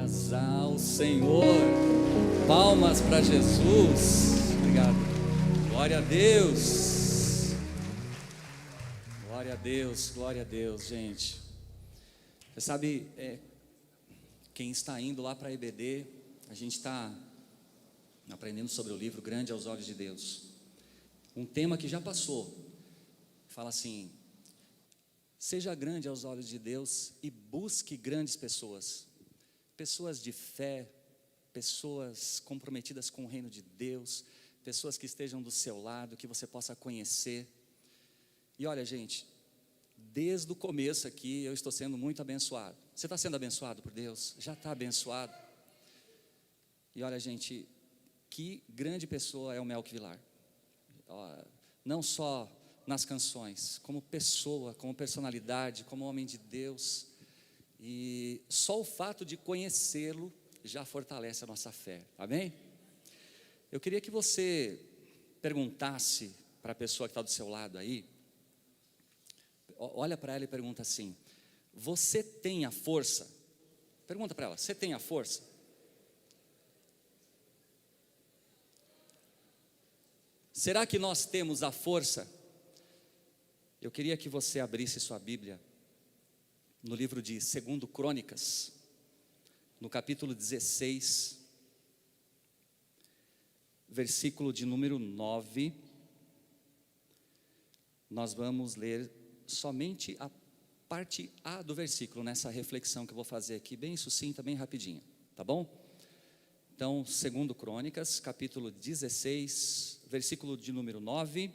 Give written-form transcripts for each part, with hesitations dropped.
Glórias ao Senhor. Palmas para Jesus. Obrigado. Glória a Deus. Glória a Deus, glória a Deus, gente. Você sabe, quem está indo lá para a EBD, a gente está aprendendo sobre o livro Grande aos Olhos de Deus. Um tema que já passou. Fala assim: seja grande aos olhos de Deus e busque grandes pessoas. Pessoas de fé, pessoas comprometidas com o reino de Deus, pessoas que estejam do seu lado, que você possa conhecer. E olha, gente, desde o começo aqui eu estou sendo muito abençoado. Você está sendo abençoado por Deus? Já está abençoado? E olha, gente, que grande pessoa é o Melk Vilar. Não só nas canções, como pessoa, como personalidade, como homem de Deus. E só o fato de conhecê-lo já fortalece a nossa fé, amém? Eu queria que você perguntasse para a pessoa que está do seu lado aí, olha para ela e pergunta assim: você tem a força? Pergunta para ela: você tem a força? Será que nós temos a força? Eu queria que você abrisse sua Bíblia no livro de 2 Crônicas, no capítulo 16, versículo de número 9. Nós vamos ler somente a parte A do versículo, nessa reflexão que eu vou fazer aqui, bem sucinta, bem rapidinha, tá bom? Então, 2 Crônicas, capítulo 16, versículo de número 9,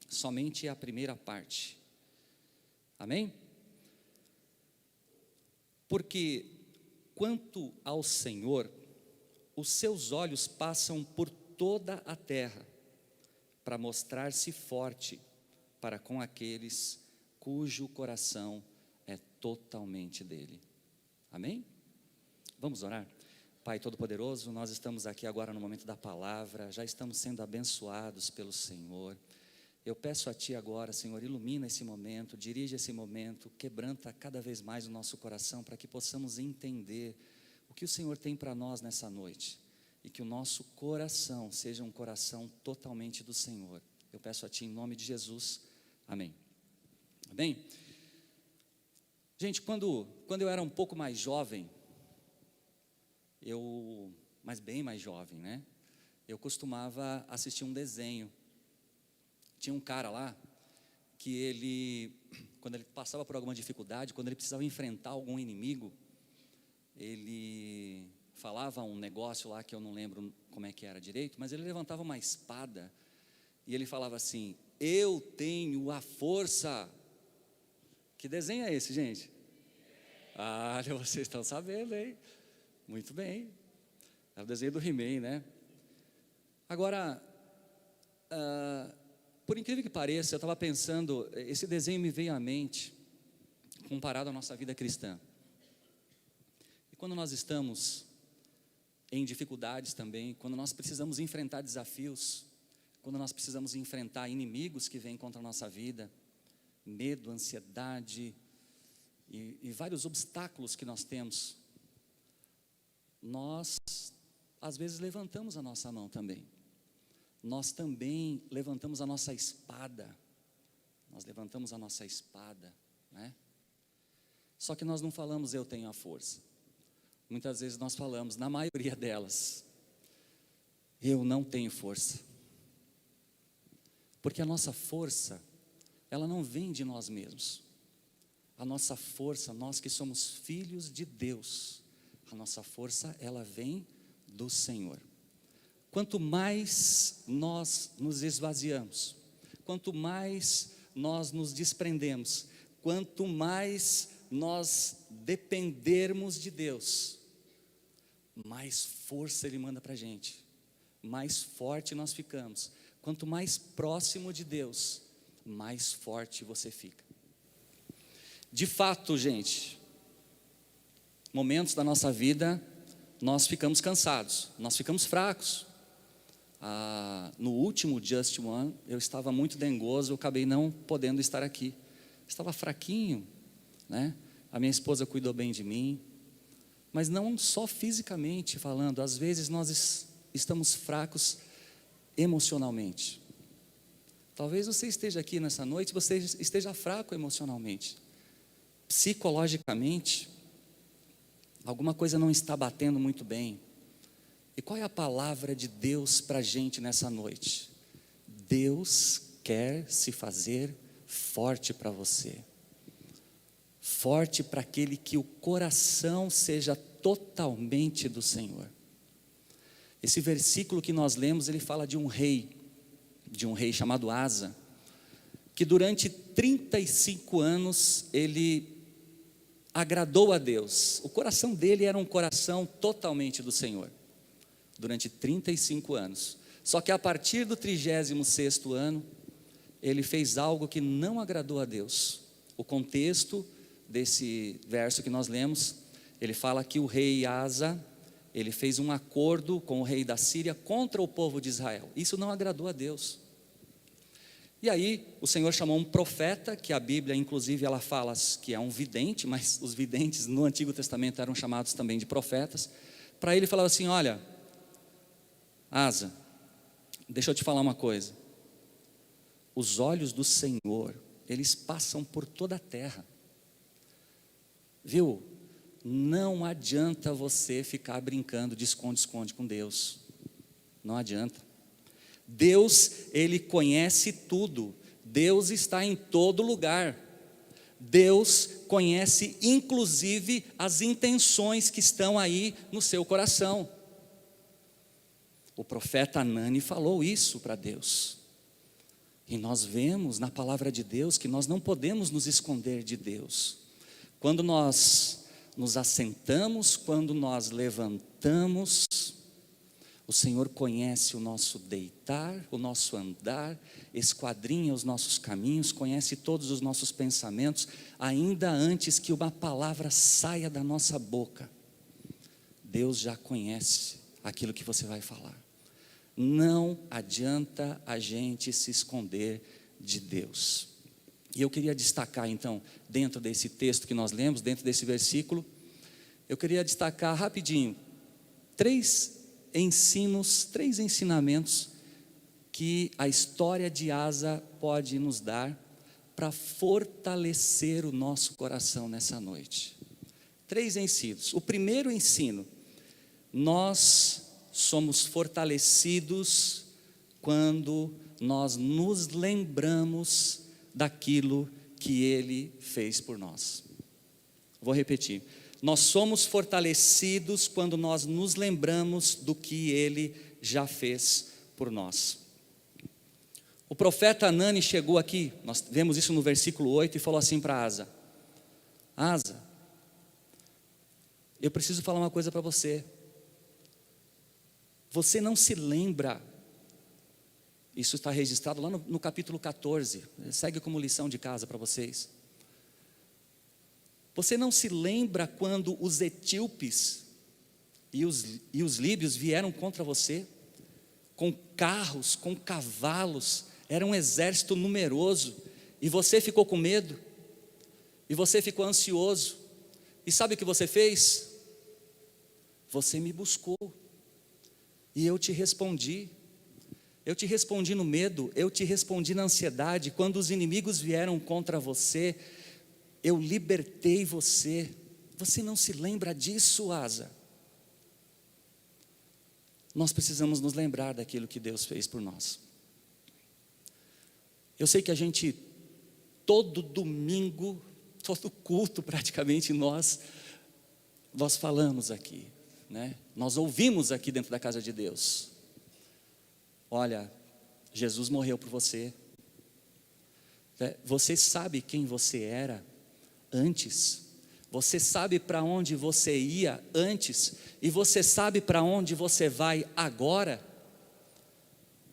somente a primeira parte, amém? Porque quanto ao Senhor, os seus olhos passam por toda a terra, para mostrar-se forte para com aqueles cujo coração é totalmente dele. Amém? Vamos orar? Pai Todo-Poderoso, nós estamos aqui agora no momento da palavra, já estamos sendo abençoados pelo Senhor. Eu peço a Ti agora, Senhor, ilumina esse momento, dirige esse momento, quebranta cada vez mais o nosso coração, para que possamos entender o que o Senhor tem para nós nessa noite, e que o nosso coração seja um coração totalmente do Senhor. Eu peço a Ti em nome de Jesus, amém. Amém? Gente, quando eu era um pouco mais jovem, mas bem mais jovem, né? Eu costumava assistir um desenho. Tinha um cara lá, que ele, quando ele passava por alguma dificuldade, quando ele precisava enfrentar algum inimigo, ele falava um negócio lá que eu não lembro como é que era direito, mas ele levantava uma espada, e ele falava assim: eu tenho a força. Que desenho é esse, gente? Ah, vocês estão sabendo, hein? Muito bem. É o desenho do He-Man, né? Agora, por incrível que pareça, eu estava pensando, esse desenho me veio à mente, comparado à nossa vida cristã. E quando nós estamos em dificuldades também, quando nós precisamos enfrentar desafios, quando nós precisamos enfrentar inimigos que vêm contra a nossa vida, medo, ansiedade e vários obstáculos que nós temos, nós às vezes levantamos a nossa mão também. Nós também levantamos a nossa espada. Nós levantamos a nossa espada, né? Só que nós não falamos eu tenho a força. Muitas vezes nós falamos, na maioria delas, eu não tenho força. Porque a nossa força, ela não vem de nós mesmos. A nossa força, nós que somos filhos de Deus, a nossa força, ela vem do Senhor. Quanto mais nós nos esvaziamos, quanto mais nós nos desprendemos, quanto mais nós dependermos de Deus, mais força Ele manda para a gente, mais forte nós ficamos. Quanto mais próximo de Deus, mais forte você fica. De fato, gente, momentos da nossa vida, nós ficamos cansados, nós ficamos fracos. No último Just One, eu estava muito dengoso, eu acabei não podendo estar aqui. Estava fraquinho, né? A minha esposa cuidou bem de mim, mas não só fisicamente falando, às vezes nós estamos fracos emocionalmente. Talvez você esteja aqui nessa noite, você esteja fraco emocionalmente, psicologicamente, alguma coisa não está batendo muito bem. E qual é a palavra de Deus para a gente nessa noite? Deus quer se fazer forte para você, forte para aquele que o coração seja totalmente do Senhor. Esse versículo que nós lemos, ele fala de um rei chamado Asa, que durante 35 anos ele agradou a Deus. O coração dele era um coração totalmente do Senhor, durante 35 anos. Só que a partir do 36º ano, ele fez algo que não agradou a Deus. O contexto desse verso que nós lemos, ele fala que o rei Asa, ele fez um acordo com o rei da Síria contra o povo de Israel. Isso não agradou a Deus. E aí o Senhor chamou um profeta, que a Bíblia inclusive ela fala que é um vidente, mas os videntes no Antigo Testamento eram chamados também de profetas, para ele falar assim: olha, Asa, deixa eu te falar uma coisa, os olhos do Senhor, eles passam por toda a terra, viu? Não adianta você ficar brincando de esconde-esconde com Deus, não adianta. Deus, Ele conhece tudo, Deus está em todo lugar, Deus conhece inclusive as intenções que estão aí no seu coração. O profeta Anani falou isso para Deus, e nós vemos na palavra de Deus que nós não podemos nos esconder de Deus. Quando nós nos assentamos, quando nós levantamos, o Senhor conhece o nosso deitar, o nosso andar, esquadrinha os nossos caminhos, conhece todos os nossos pensamentos, ainda antes que uma palavra saia da nossa boca. Deus já conhece aquilo que você vai falar. Não adianta a gente se esconder de Deus. E eu queria destacar então, dentro desse texto que nós lemos, dentro desse versículo, eu queria destacar rapidinho três ensinamentos que a história de Asa pode nos dar para fortalecer o nosso coração nessa noite. 3 ensinos. O primeiro ensino: nós somos fortalecidos quando nós nos lembramos daquilo que Ele fez por nós. Vou repetir. Nós somos fortalecidos quando nós nos lembramos do que Ele já fez por nós. O profeta Anani chegou aqui, nós vemos isso no versículo 8, e falou assim para Asa: Asa, eu preciso falar uma coisa para você. Você não se lembra, isso está registrado lá no capítulo 14, segue como lição de casa para vocês. Você não se lembra quando os etíopes e os líbios vieram contra você? Com carros, com cavalos, era um exército numeroso, e você ficou com medo, e você ficou ansioso, e sabe o que você fez? Você me buscou, e eu te respondi no medo, eu te respondi na ansiedade. Quando os inimigos vieram contra você, eu libertei você. Você não se lembra disso, Asa? Nós precisamos nos lembrar daquilo que Deus fez por nós. Eu sei que a gente, todo domingo, todo culto praticamente, nós falamos aqui, né? Nós ouvimos aqui dentro da casa de Deus: olha, Jesus morreu por você. Você sabe quem você era antes, você sabe para onde você ia antes, e você sabe para onde você vai agora.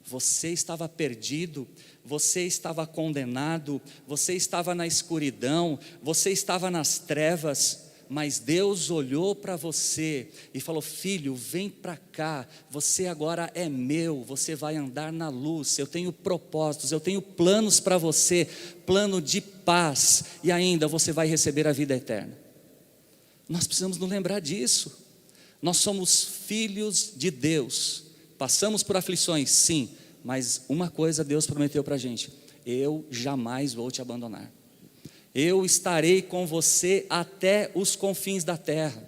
Você estava perdido, você estava condenado, você estava na escuridão, você estava nas trevas, mas Deus olhou para você e falou: filho, vem para cá, você agora é meu, você vai andar na luz, eu tenho propósitos, eu tenho planos para você, plano de paz, e ainda você vai receber a vida eterna. Nós precisamos nos lembrar disso. Nós somos filhos de Deus, passamos por aflições, sim, mas uma coisa Deus prometeu para a gente: eu jamais vou te abandonar, eu estarei com você até os confins da terra,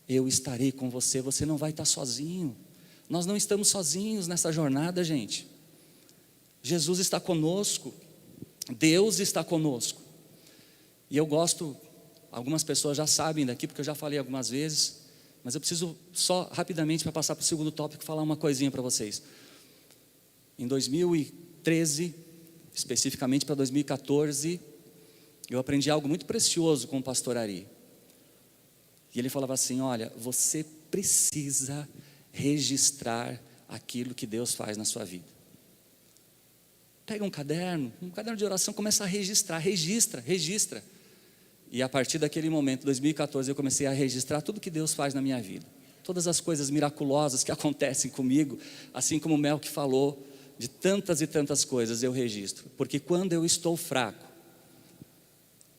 eu estarei com você, você não vai estar sozinho, nós não estamos sozinhos nessa jornada, gente. Jesus está conosco, Deus está conosco. E eu gosto, algumas pessoas já sabem daqui, porque eu já falei algumas vezes, mas eu preciso só rapidamente, para passar para o segundo tópico, falar uma coisinha para vocês. Em 2013, especificamente para 2014, eu aprendi algo muito precioso com o pastor Ari. E ele falava assim: olha, você precisa registrar aquilo que Deus faz na sua vida. Pega um caderno de oração, começa a registrar, registra. E a partir daquele momento, 2014, eu comecei a registrar tudo que Deus faz na minha vida. Todas as coisas miraculosas que acontecem comigo, assim como o Mel que falou, de tantas e tantas coisas eu registro. Porque quando eu estou fraco,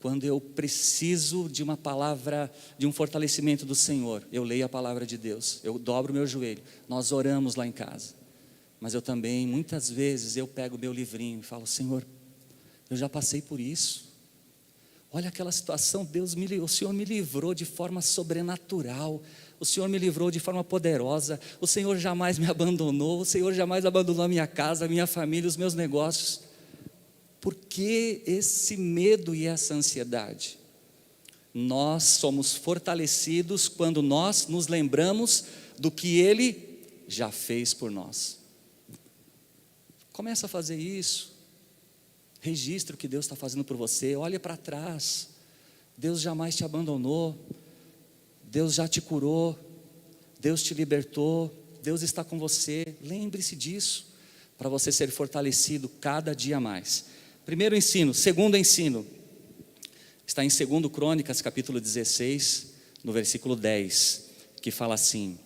quando eu preciso de uma palavra, de um fortalecimento do Senhor, eu leio a palavra de Deus, eu dobro o meu joelho, nós oramos lá em casa. Mas eu também, muitas vezes, eu pego o meu livrinho e falo: Senhor, eu já passei por isso. Olha aquela situação, o Senhor me livrou de forma sobrenatural, o Senhor me livrou de forma poderosa, o Senhor jamais me abandonou, o Senhor jamais abandonou a minha casa, a minha família, os meus negócios. Por que esse medo e essa ansiedade? Nós somos fortalecidos quando nós nos lembramos do que Ele já fez por nós. Começa a fazer isso. Registre o que Deus está fazendo por você. Olha para trás. Deus jamais te abandonou. Deus já te curou. Deus te libertou. Deus está com você. Lembre-se disso, para você ser fortalecido cada dia mais. Primeiro ensino. Segundo ensino, está em 2 Crônicas, capítulo 16, no versículo 10, que fala assim: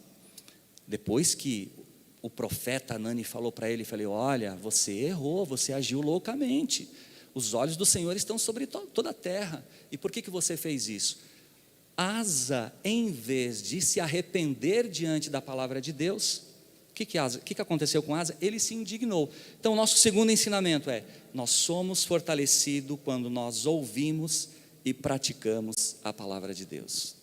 depois que o profeta Hanani falou para ele, olha, você errou, você agiu loucamente, os olhos do Senhor estão sobre toda a terra, e por que você fez isso? Asa, em vez de se arrepender diante da palavra de Deus, o que aconteceu com Asa? Ele se indignou. Então, nosso segundo ensinamento é: nós somos fortalecidos quando nós ouvimos e praticamos a palavra de Deus.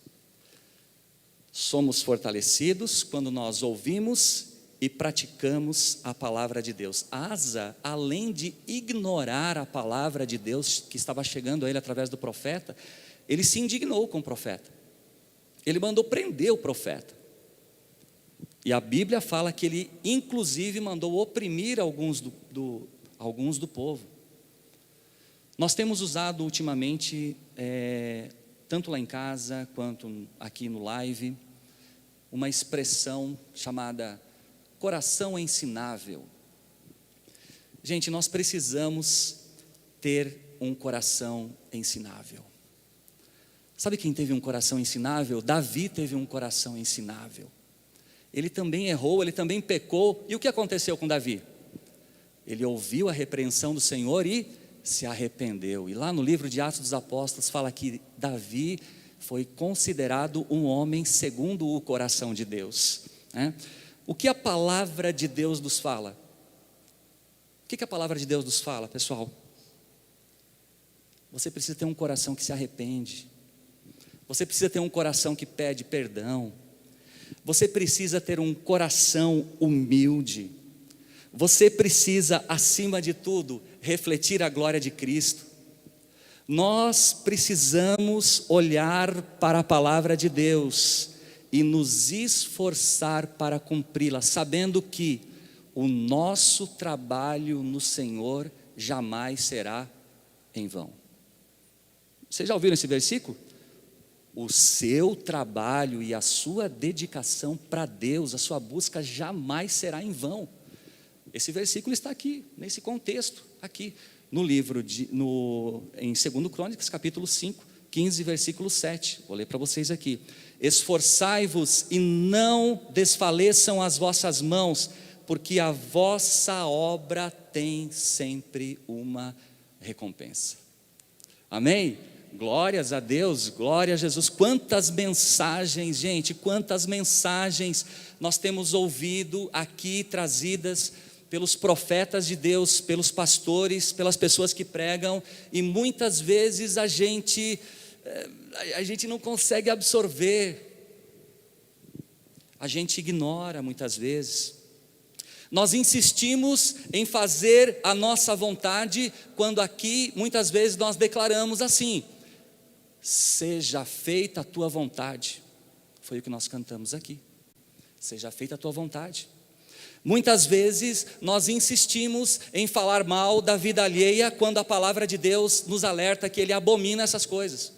Somos fortalecidos quando nós ouvimos e praticamos a palavra de Deus. Asa, além de ignorar a palavra de Deus que estava chegando a ele através do profeta, ele se indignou com o profeta. Ele mandou prender o profeta. E a Bíblia fala que ele inclusive mandou oprimir alguns do povo. Nós temos usado ultimamente, tanto lá em casa quanto aqui no live, uma expressão chamada coração ensinável. Gente, nós precisamos ter um coração ensinável. Sabe quem teve um coração ensinável? Davi teve um coração ensinável. Ele também errou, ele também pecou. E o que aconteceu com Davi? Ele ouviu a repreensão do Senhor e se arrependeu. E lá no livro de Atos dos Apóstolos fala que Davi foi considerado um homem segundo o coração de Deus, né? O que a palavra de Deus nos fala? O que a palavra de Deus nos fala, pessoal? Você precisa ter um coração que se arrepende. Você precisa ter um coração que pede perdão. Você precisa ter um coração humilde. Você precisa, acima de tudo, refletir a glória de Cristo. Nós precisamos olhar para a palavra de Deus e nos esforçar para cumpri-la, sabendo que o nosso trabalho no Senhor jamais será em vão. Vocês já ouviram esse versículo? O seu trabalho e a sua dedicação para Deus, a sua busca jamais será em vão. Esse versículo está aqui, nesse contexto, aqui no livro, em 2 Crônicas, capítulo 5, 15, versículo 7. Vou ler para vocês aqui. Esforçai-vos e não desfaleçam as vossas mãos, porque a vossa obra tem sempre uma recompensa. Amém? Glórias a Deus, glória a Jesus. Quantas mensagens, gente, quantas mensagens nós temos ouvido aqui trazidas pelos profetas de Deus, pelos pastores, pelas pessoas que pregam, e muitas vezes a gente não consegue absorver, a gente ignora muitas vezes. Nós insistimos em fazer a nossa vontade, quando aqui muitas vezes nós declaramos assim: seja feita a tua vontade. Foi o que nós cantamos aqui, seja feita a tua vontade. Muitas vezes nós insistimos em falar mal da vida alheia, quando a palavra de Deus nos alerta que Ele abomina essas coisas.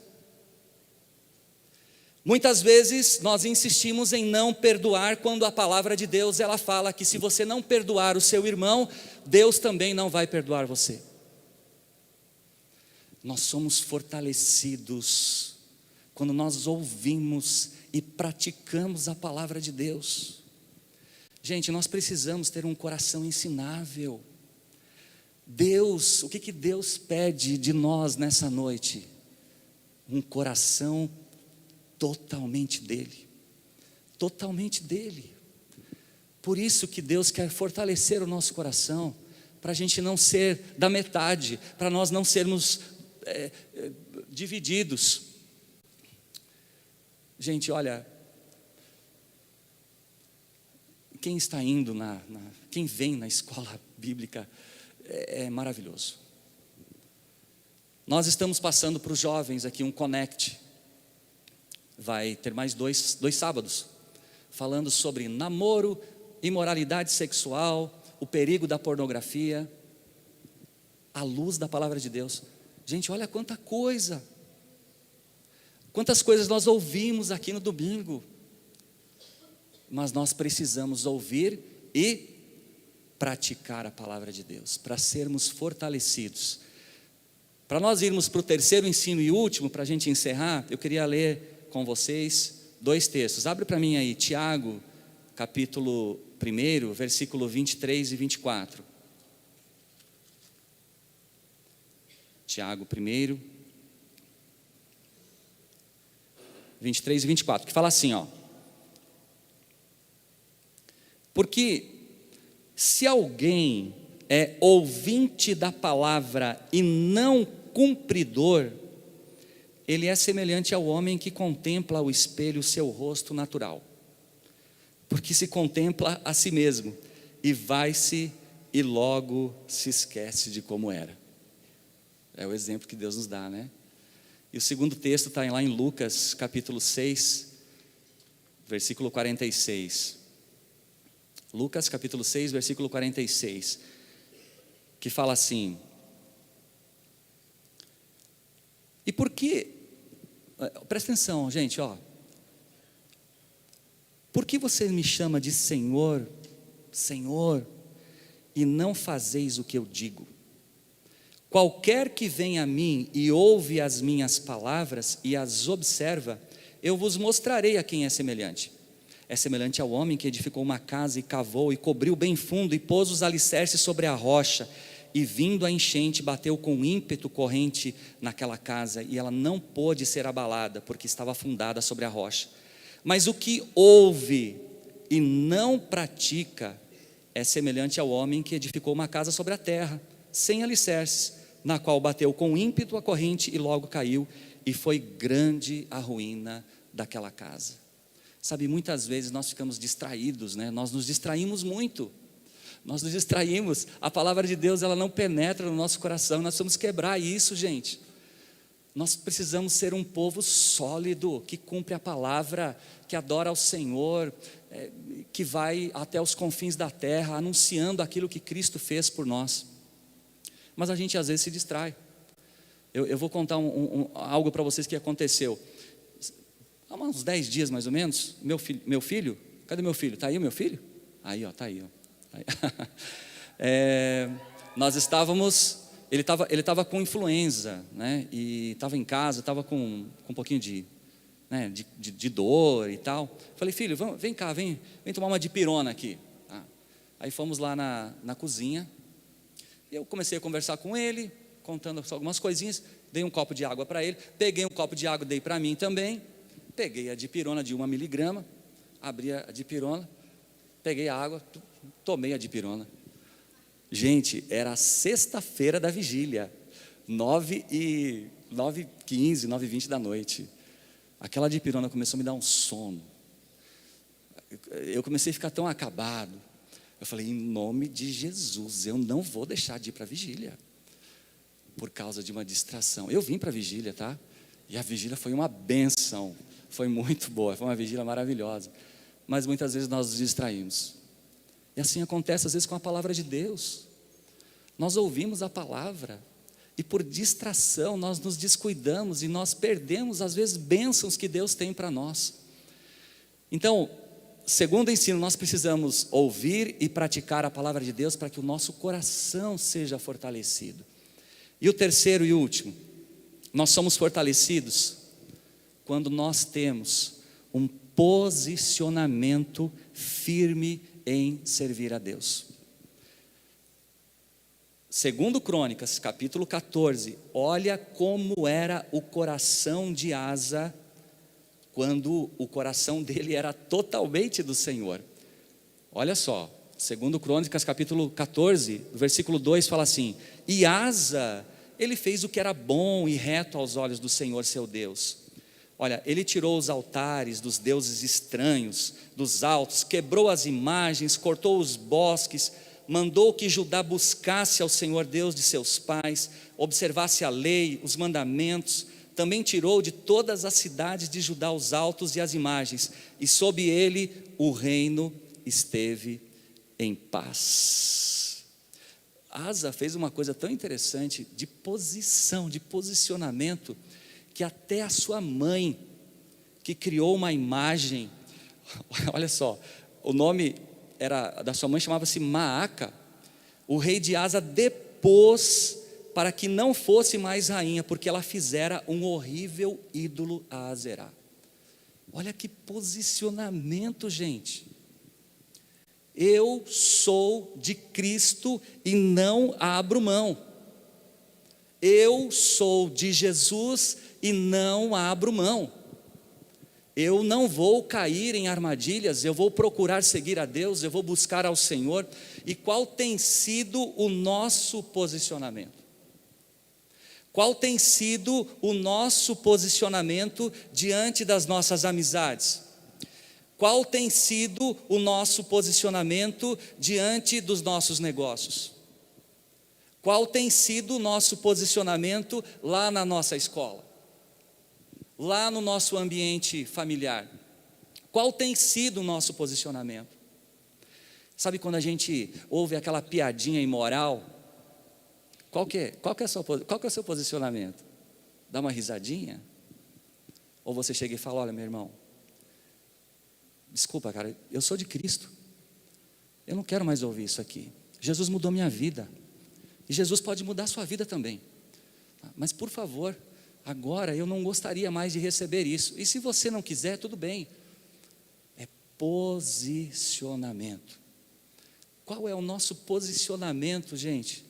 Muitas vezes nós insistimos em não perdoar, quando a palavra de Deus ela fala que se você não perdoar o seu irmão, Deus também não vai perdoar você. Nós somos fortalecidos quando nós ouvimos e praticamos a palavra de Deus. Gente, nós precisamos ter um coração ensinável. Deus, o que Deus pede de nós nessa noite? Um coração totalmente dele, totalmente dele. Por isso que Deus quer fortalecer o nosso coração, para a gente não ser da metade, para nós não sermos divididos. Gente, olha, quem está indo quem vem na escola bíblica é maravilhoso. Nós estamos passando para os jovens aqui um Connect. Vai ter mais dois sábados, falando sobre namoro, imoralidade sexual, o perigo da pornografia, à luz da palavra de Deus. Gente, olha quanta coisa, quantas coisas nós ouvimos aqui no domingo, mas nós precisamos ouvir e praticar a palavra de Deus, para sermos fortalecidos. Para nós irmos para o terceiro ensino e último, para a gente encerrar, eu queria ler com vocês 2 textos. Abre para mim aí, Tiago, capítulo 1, versículo 23 e 24. Tiago 1, 23 e 24, que fala assim, ó: porque se alguém é ouvinte da palavra e não cumpridor, ele é semelhante ao homem que contempla ao espelho o seu rosto natural, porque se contempla a si mesmo, e vai-se e logo se esquece de como era. É o exemplo que Deus nos dá, né? E o segundo texto está lá em Lucas, capítulo 6, versículo 46. Lucas, capítulo 6, versículo 46, que fala assim: e por que, presta atenção, gente, ó. Por que você me chama de Senhor, Senhor, e não fazeis o que eu digo? Qualquer que vem a mim e ouve as minhas palavras e as observa, eu vos mostrarei a quem é semelhante. É semelhante ao homem que edificou uma casa e cavou e cobriu bem fundo e pôs os alicerces sobre a rocha, e vindo a enchente bateu com ímpeto corrente naquela casa, e ela não pôde ser abalada, porque estava fundada sobre a rocha. Mas o que ouve e não pratica é semelhante ao homem que edificou uma casa sobre a terra, sem alicerces, na qual bateu com ímpeto a corrente e logo caiu, e foi grande a ruína daquela casa. Sabe, muitas vezes nós ficamos distraídos, né? Nós nos distraímos muito. Nós nos distraímos, a palavra de Deus ela não penetra no nosso coração, nós precisamos quebrar isso, gente. Nós precisamos ser um povo sólido, que cumpre a palavra, que adora ao Senhor, que vai até os confins da terra, anunciando aquilo que Cristo fez por nós. Mas a gente às vezes se distrai. Eu vou contar algo para vocês que aconteceu. Há uns 10 dias mais ou menos, meu filho, cadê meu filho? Está aí o meu filho? Aí, ó, está aí, ó. Nós estávamos, ele estava com influenza, né? E estava em casa, estava com um pouquinho de dor e tal. Falei, filho, vem cá, vem tomar uma dipirona aqui. Aí fomos lá na cozinha, e eu comecei a conversar com ele, contando algumas coisinhas, Dei um copo de água para ele, peguei um copo de água, dei para mim também, peguei a dipirona de 1 miligrama, abri a dipirona, peguei a água, tomei a dipirona. Gente, era a sexta-feira da vigília, 9h15, 9h20 da noite. Aquela dipirona começou a me dar um sono. Eu comecei a ficar tão acabado. Eu falei, em nome de Jesus, eu não vou deixar de ir para a vigília, por causa de uma distração. Eu vim para a vigília, tá? E a vigília foi uma bênção, foi muito boa, foi uma vigília maravilhosa. Mas muitas vezes nós nos distraímos. E assim acontece às vezes com a palavra de Deus. Nós ouvimos a palavra, e por distração nós nos descuidamos, e nós perdemos às vezes bênçãos que Deus tem para nós. Então, segundo o ensino, nós precisamos ouvir e praticar a palavra de Deus para que o nosso coração seja fortalecido. E o terceiro e último, nós somos fortalecidos quando nós temos um posicionamento firme em servir a Deus. Segundo Crônicas, capítulo 14, olha como era o coração de Asa, quando o coração dele era totalmente do Senhor. Olha só, segundo Crônicas capítulo 14, versículo 2 fala assim: e Asa, ele fez o que era bom e reto aos olhos do Senhor seu Deus. Olha, ele tirou os altares dos deuses estranhos, dos altos, quebrou as imagens, cortou os bosques, mandou que Judá buscasse ao Senhor Deus de seus pais, observasse a lei, os mandamentos. Também tirou de todas as cidades de Judá os altos e as imagens, e sob ele o reino esteve em paz. Asa fez uma coisa tão interessante de posição, de posicionamento, que até a sua mãe, que criou uma imagem, olha só, o nome da sua mãe chamava-se Maaca. O rei de Asa depôs para que não fosse mais rainha, porque ela fizera um horrível ídolo a Azerá. Olha que posicionamento, gente. Eu sou de Cristo e não abro mão. Eu sou de Jesus e não abro mão. Eu não vou cair em armadilhas, eu vou procurar seguir a Deus, eu vou buscar ao Senhor. E qual tem sido o nosso posicionamento? Qual tem sido o nosso posicionamento diante das nossas amizades? Qual tem sido o nosso posicionamento diante dos nossos negócios? Qual tem sido o nosso posicionamento lá na nossa escola? Lá no nosso ambiente familiar? Qual tem sido o nosso posicionamento? Sabe quando a gente ouve aquela piadinha imoral? Qual que é o seu posicionamento? Dá uma risadinha? Ou você chega e fala, olha meu irmão, desculpa cara, eu sou de Cristo, eu não quero mais ouvir isso aqui. Jesus mudou minha vida, e Jesus pode mudar a sua vida também, mas por favor, agora eu não gostaria mais de receber isso. E se você não quiser, tudo bem. É posicionamento. Qual é o nosso posicionamento, gente?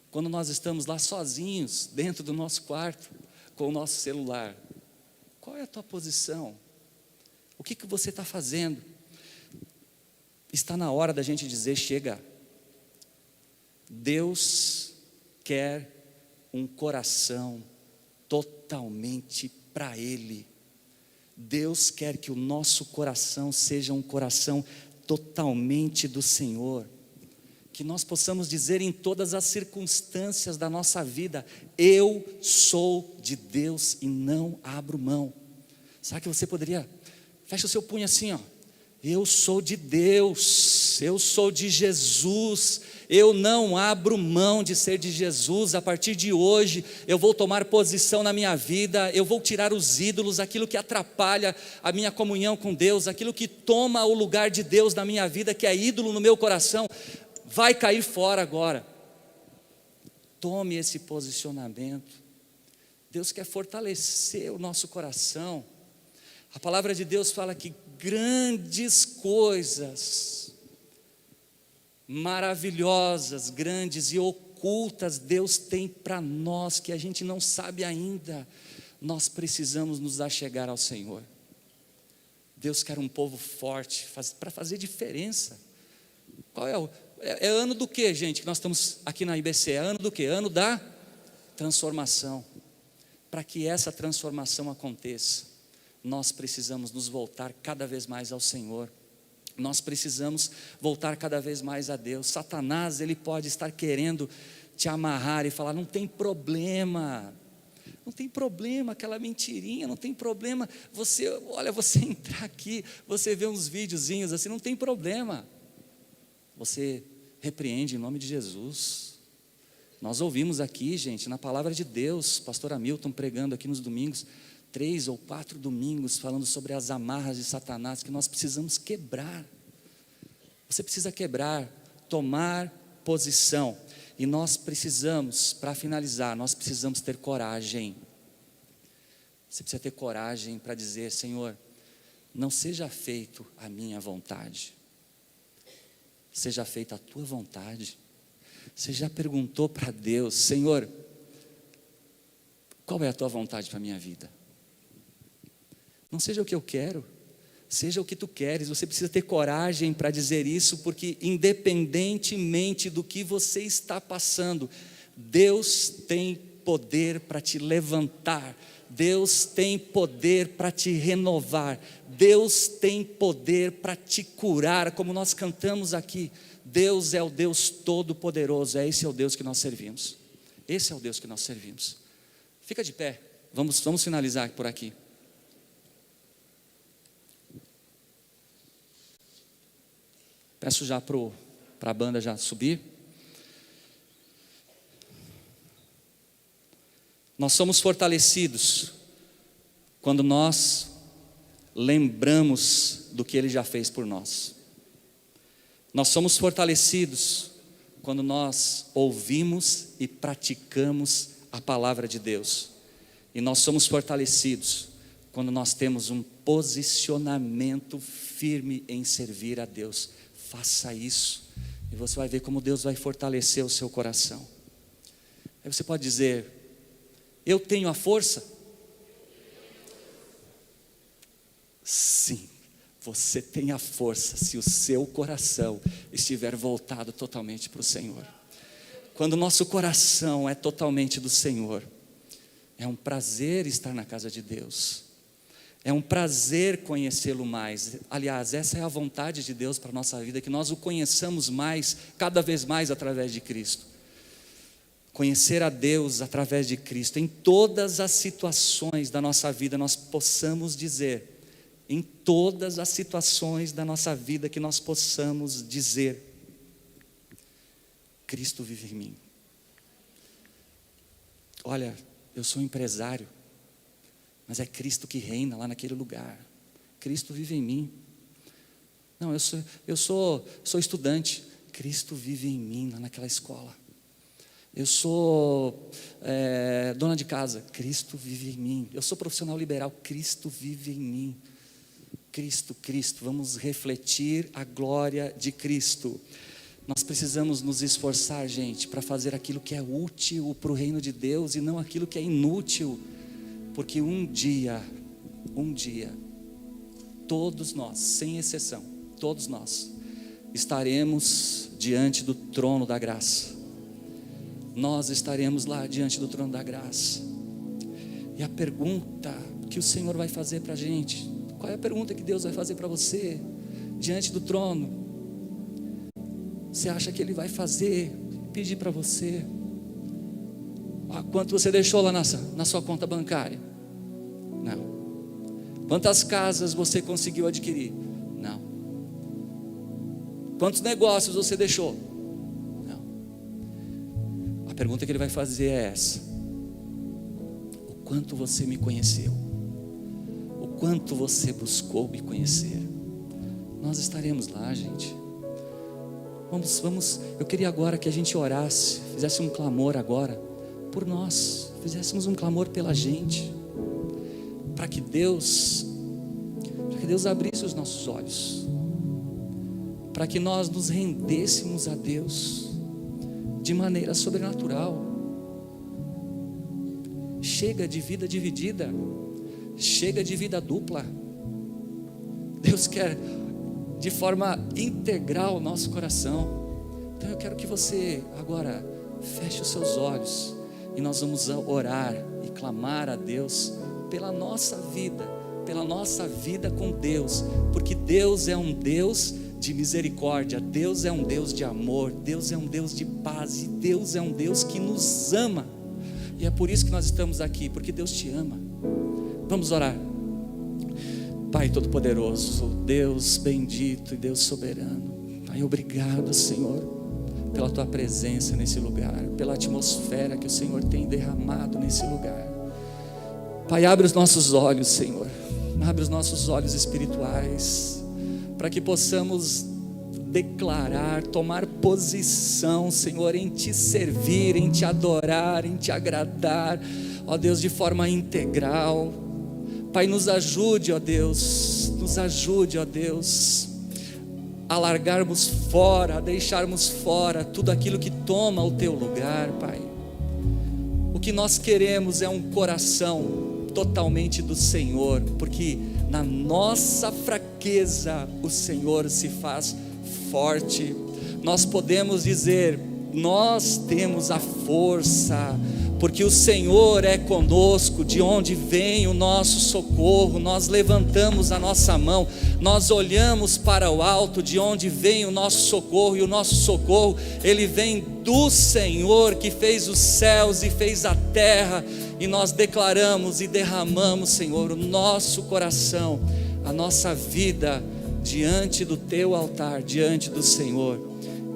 Quando nós estamos lá sozinhos, dentro do nosso quarto, com o nosso celular. Qual é a tua posição? O que você está fazendo? Está na hora da gente dizer, chega. Deus quer um coração totalmente para Ele. Deus quer que o nosso coração seja um coração totalmente do Senhor. Que nós possamos dizer em todas as circunstâncias da nossa vida, eu sou de Deus e não abro mão. Sabe que você poderia, fecha o seu punho assim, ó. Eu sou de Deus, eu sou de Jesus, eu não abro mão de ser de Jesus. A partir de hoje eu vou tomar posição na minha vida, eu vou tirar os ídolos, aquilo que atrapalha a minha comunhão com Deus, aquilo que toma o lugar de Deus na minha vida, que é ídolo no meu coração, vai cair fora agora. Tome esse posicionamento. Deus quer fortalecer o nosso coração. A palavra de Deus fala que grandes coisas, maravilhosas, grandes e ocultas, ocultas Deus tem para nós, que a gente não sabe ainda. Nós precisamos nos achegar ao Senhor. Deus quer um povo forte, para fazer diferença. Qual é ano do que, gente, que nós estamos aqui na IBC? É ano do que? Ano da transformação. Para que essa transformação aconteça, nós precisamos nos voltar cada vez mais ao Senhor. Nós precisamos voltar cada vez mais a Deus. Satanás, ele pode estar querendo te amarrar e falar: não tem problema, não tem problema, aquela mentirinha, não tem problema, você entrar aqui, você vê uns videozinhos assim, não tem problema. Você repreende em nome de Jesus. Nós ouvimos aqui, gente, na palavra de Deus, pastor Hamilton pregando aqui nos domingos, 3 ou 4 domingos, falando sobre as amarras de Satanás, que nós precisamos quebrar. Você precisa quebrar, tomar posição. E nós precisamos, para finalizar, nós precisamos ter coragem. Você precisa ter coragem para dizer: Senhor, não seja feito a minha vontade, seja feita a tua vontade. Você já perguntou para Deus: Senhor, qual é a tua vontade para a minha vida? Não seja o que eu quero, seja o que tu queres. Você precisa ter coragem para dizer isso, porque independentemente do que você está passando, Deus tem poder para te levantar, Deus tem poder para te renovar, Deus tem poder para te curar, como nós cantamos aqui. Deus é o Deus Todo-Poderoso, esse é o Deus que nós servimos, esse é o Deus que nós servimos. Fica de pé, vamos finalizar por aqui. Peço já para a banda já subir. Nós somos fortalecidos quando nós lembramos do que Ele já fez por nós. Nós somos fortalecidos quando nós ouvimos e praticamos a palavra de Deus. E nós somos fortalecidos quando nós temos um posicionamento firme em servir a Deus. Faça isso e você vai ver como Deus vai fortalecer o seu coração. Aí você pode dizer: eu tenho a força? Sim, você tem a força se o seu coração estiver voltado totalmente para o Senhor. Quando o nosso coração é totalmente do Senhor, é um prazer estar na casa de Deus, é um prazer conhecê-lo mais. Aliás, essa é a vontade de Deus para a nossa vida, que nós o conheçamos mais, cada vez mais através de Cristo. Conhecer a Deus através de Cristo, em todas as situações da nossa vida, nós possamos dizer, em todas as situações da nossa vida, que nós possamos dizer: Cristo vive em mim. Olha, eu sou empresário, mas é Cristo que reina lá naquele lugar. Cristo vive em mim. Não, eu sou estudante. Cristo vive em mim lá naquela escola. Eu sou dona de casa. Cristo vive em mim. Eu sou profissional liberal. Cristo vive em mim. Cristo, vamos refletir a glória de Cristo. Nós precisamos nos esforçar, gente, para fazer aquilo que é útil para o reino de Deus e não aquilo que é inútil. Porque um dia, todos nós, sem exceção, todos nós, estaremos diante do trono da graça. Nós estaremos lá diante do trono da graça. E a pergunta que o Senhor vai fazer para a gente, qual é a pergunta que Deus vai fazer para você, diante do trono? Você acha que Ele vai pedir para você: quanto você deixou lá na sua conta bancária? Não. Quantas casas você conseguiu adquirir? Não. Quantos negócios você deixou? Não. A pergunta que Ele vai fazer é essa: o quanto você me conheceu? O quanto você buscou me conhecer? Nós estaremos lá, gente. Vamos, eu queria agora que a gente orasse, fizesse um clamor agora por nós, fizéssemos um clamor pela gente, para que Deus abrisse os nossos olhos, para que nós nos rendêssemos a Deus, de maneira sobrenatural. Chega de vida dividida, chega de vida dupla. Deus quer de forma integral o nosso coração. Então eu quero que você agora feche os seus olhos e nós vamos orar e clamar a Deus pela nossa vida com Deus, porque Deus é um Deus de misericórdia, Deus é um Deus de amor, Deus é um Deus de paz, e Deus é um Deus que nos ama, e é por isso que nós estamos aqui, porque Deus te ama. Vamos orar. Pai Todo-Poderoso, Deus bendito e Deus soberano, Pai, obrigado, Senhor, pela Tua presença nesse lugar, pela atmosfera que o Senhor tem derramado nesse lugar. Pai, abre os nossos olhos, Senhor, abre os nossos olhos espirituais, para que possamos declarar, tomar posição, Senhor, em Te servir, em Te adorar, em Te agradar, ó Deus, de forma integral. Pai, nos ajude, ó Deus, a largarmos fora, a deixarmos fora tudo aquilo que toma o Teu lugar, Pai. O que nós queremos é um coração totalmente do Senhor, porque na nossa fraqueza o Senhor se faz forte. Nós podemos dizer, nós temos a força, porque o Senhor é conosco. De onde vem o nosso socorro? Nós levantamos a nossa mão, nós olhamos para o alto, de onde vem o nosso socorro, e o nosso socorro, ele vem do Senhor, que fez os céus e fez a terra. E nós declaramos e derramamos, Senhor, o nosso coração, a nossa vida diante do Teu altar, diante do Senhor,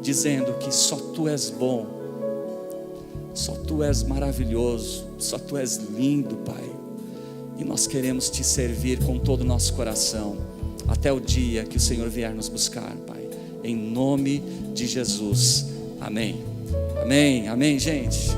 dizendo que só Tu és bom, só Tu és maravilhoso, só Tu és lindo, Pai. E nós queremos Te servir com todo o nosso coração, até o dia que o Senhor vier nos buscar, Pai, em nome de Jesus, amém, amém, amém, gente.